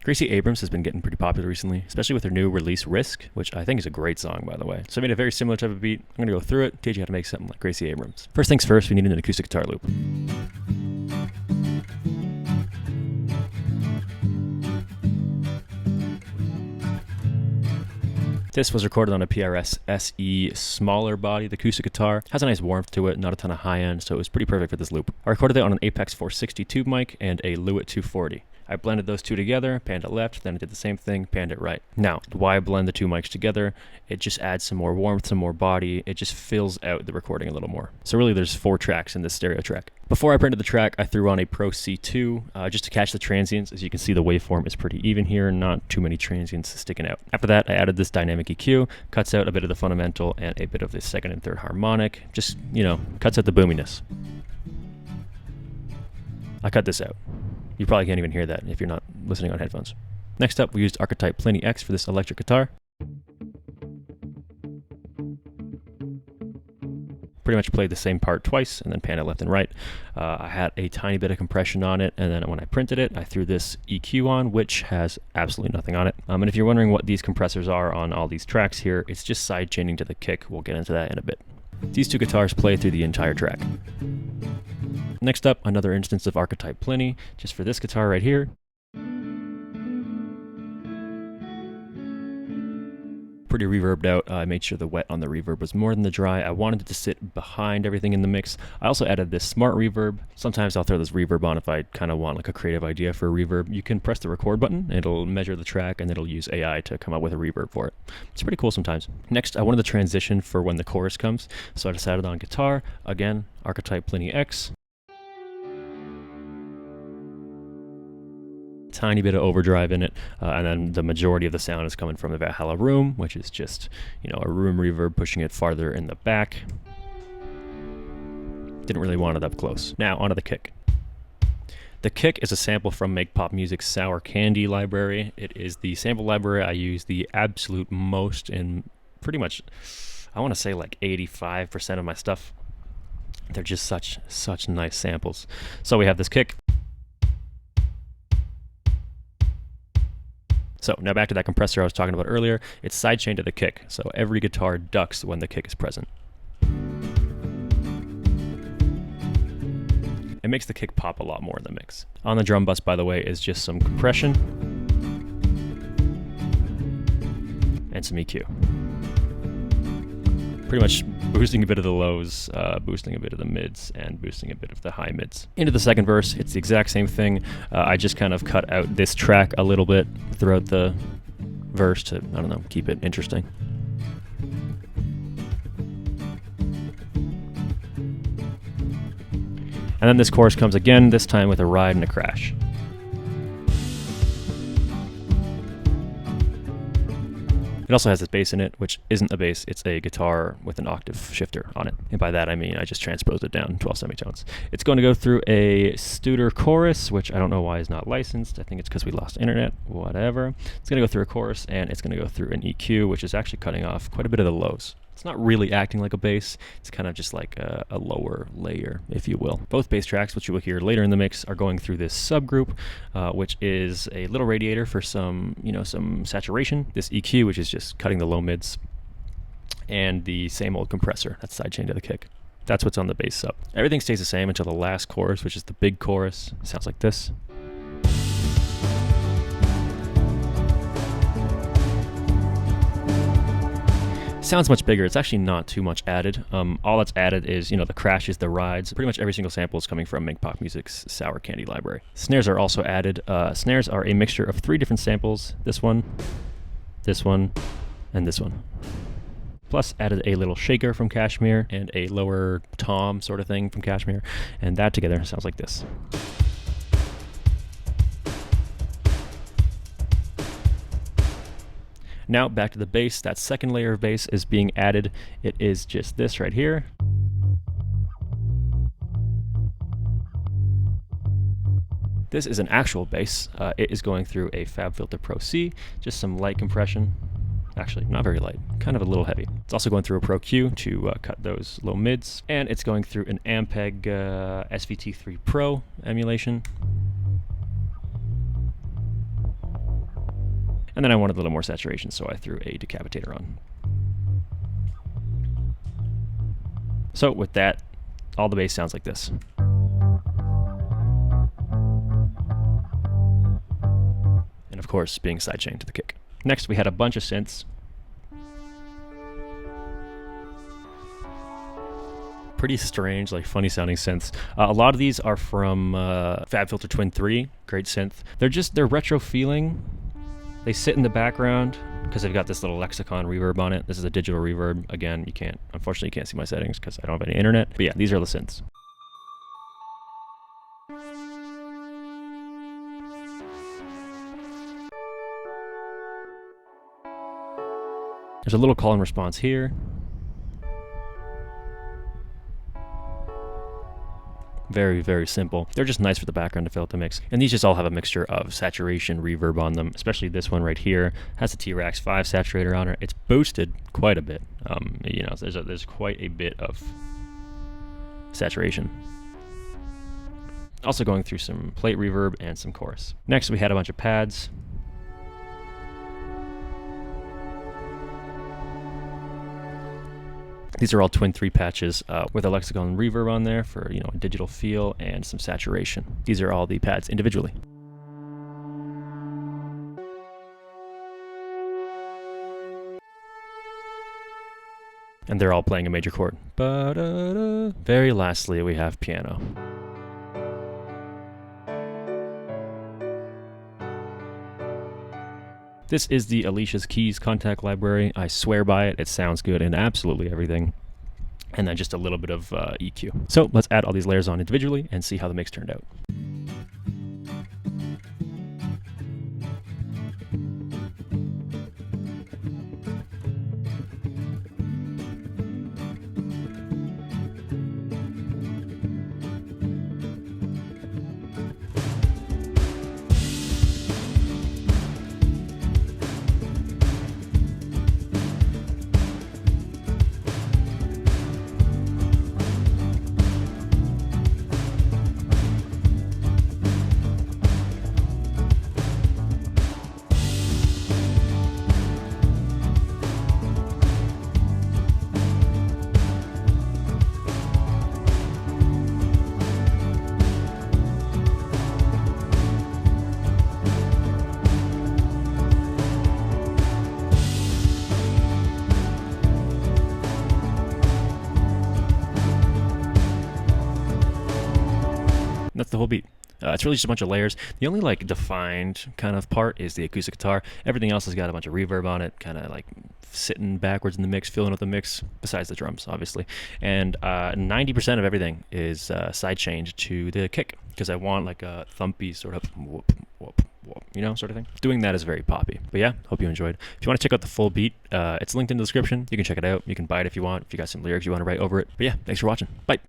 Gracie Abrams has been getting pretty popular recently, especially with her new release Risk, which I think is a great song, by the way. So I made a very similar type of beat. I'm going to go through it, teach you how to make something like Gracie Abrams. First things first, we need an acoustic guitar loop. This was recorded on a PRS SE smaller bodied acoustic guitar. Has a nice warmth to it, not a ton of high end, so it was pretty perfect for this loop. I recorded it on an Apex 460 tube mic and a Lewitt 240. I blended those two together, panned it left, then I did the same thing, panned it right. Now, why blend the two mics together? It just adds some more warmth, some more body. It just fills out the recording a little more. So really there's 4 tracks in this stereo track. Before I printed the track, I threw on a Pro C2 just to catch the transients. As you can see, the waveform is pretty even here, not too many transients sticking out. After that, I added this dynamic EQ, cuts out a bit of the fundamental and a bit of the second and third harmonic, just, cuts out the boominess. I cut this out. You probably can't even hear that if you're not listening on headphones. Next up, we used 𝗕𝗘𝗖𝗢𝗠𝗕𝗥 for this electric guitar. Pretty much played the same part twice and then panned it left and right. I had a tiny bit of compression on it, and then when I printed it, I threw this EQ on, which has absolutely nothing on it. And if you're wondering what these compressors are on all these tracks here, it's just side chaining to the kick. We'll get into that in a bit. These two guitars play through the entire track. Next up, another instance of 𝗕𝗘𝗖𝗢𝗠𝗘, just for this guitar right here. Pretty reverbed out. I made sure the wet on the reverb was more than the dry. I wanted it to sit behind everything in the mix. I also added this smart reverb. Sometimes I'll throw this reverb on if I kind of want like a creative idea for a reverb. You can press the record button, it'll measure the track, and it'll use AI to come up with a reverb for it. It's pretty cool sometimes. Next, I wanted the transition for when the chorus comes, so I decided on guitar. Again, 𝗕𝗘𝗖𝗢𝗠𝗕𝗥. Tiny bit of overdrive in it, and then the majority of the sound is coming from the Valhalla room, which is just, a room reverb pushing it farther in the back. Didn't really want it up close. Now, onto the kick. The kick is a sample from Make Pop Music's Sour Candy library. It is the sample library I use the absolute most in pretty much, I want to say like 85% of my stuff. They're just such nice samples. So we have this kick. So now back to that compressor I was talking about earlier. It's sidechained to the kick, so every guitar ducks when the kick is present. It makes the kick pop a lot more in the mix. On the drum bus, by the way, is just some compression and some EQ. Pretty much boosting a bit of the lows, boosting a bit of the mids, and boosting a bit of the high mids. Into the second verse, it's the exact same thing. I just kind of cut out this track a little bit throughout the verse to, keep it interesting. And then this chorus comes again, this time with a ride and a crash. It also has this bass in it, which isn't a bass, it's a guitar with an octave shifter on it. And by that I mean I just transposed it down 12 semitones. It's going to go through a Studer chorus, which I don't know why is not licensed. I think it's because we lost internet, whatever. It's going to go through a chorus, and it's going to go through an EQ, which is actually cutting off quite a bit of the lows. It's not really acting like a bass, it's kind of just like a lower layer, if you will. Both bass tracks, which you will hear later in the mix, are going through this subgroup, which is a little radiator for some saturation, this EQ, which is just cutting the low mids, and the same old compressor, that's sidechained to the kick. That's what's on the bass sub. Everything stays the same until the last chorus, which is the big chorus. It sounds like this. Sounds much bigger. It's actually not too much added. All that's added is, the crashes, the rides. Pretty much every single sample is coming from Make Pop Music's Sour Candy library. Snares are also added. Snares are a mixture of 3 different samples. This one, and this one. Plus added a little shaker from Kashmir and a lower tom sort of thing from Kashmir. And that together sounds like this. Now back to the bass. That second layer of bass is being added. It is just this right here. This is an actual bass. It is going through a FabFilter Pro C, just some light compression. Actually, not very light, kind of a little heavy. It's also going through a Pro Q to cut those low mids, and it's going through an Ampeg SVT3 Pro emulation. And then I wanted a little more saturation, so I threw a decapitator on. So with that, all the bass sounds like this. And of course, being sidechained to the kick. Next, we had a bunch of synths. Pretty strange, like funny sounding synths. A lot of these are from FabFilter Twin 3, great synth. They're retro feeling. They sit in the background because they've got this little lexicon reverb on it. This is a digital reverb. Again, unfortunately you can't see my settings because I don't have any internet. But yeah, these are the synths. There's a little call and response here. Very, very simple. They're just nice for the background to fill out the mix. And these just all have a mixture of saturation, reverb on them, especially this one right here. Has a T-Rax 5 saturator on it. It's boosted quite a bit. You know, there's quite a bit of saturation. Also going through some plate reverb and some chorus. Next, we had a bunch of pads. These are all Twin 3 patches with a lexicon reverb on there for, you know, a digital feel and some saturation. These are all the pads individually. And they're all playing a major chord. Ba-da-da. Very lastly, we have piano. This is the Alicia's Keys Contact Library. I swear by it. It sounds good in absolutely everything. And then just a little bit of EQ. So let's add all these layers on individually and see how the mix turned out. And that's the whole beat. It's really just a bunch of layers. The only like defined kind of part is the acoustic guitar. Everything else has got a bunch of reverb on it, kind of like sitting backwards in the mix, filling up the mix, besides the drums, obviously. And 90% of everything is sidechained to the kick, because I want like a thumpy sort of whoop, whoop, whoop, you know, sort of thing. Doing that is very poppy. But yeah, hope you enjoyed. If you want to check out the full beat, it's linked in the description. You can check it out. You can buy it if you want, if you got some lyrics you want to write over it. But yeah, thanks for watching. Bye.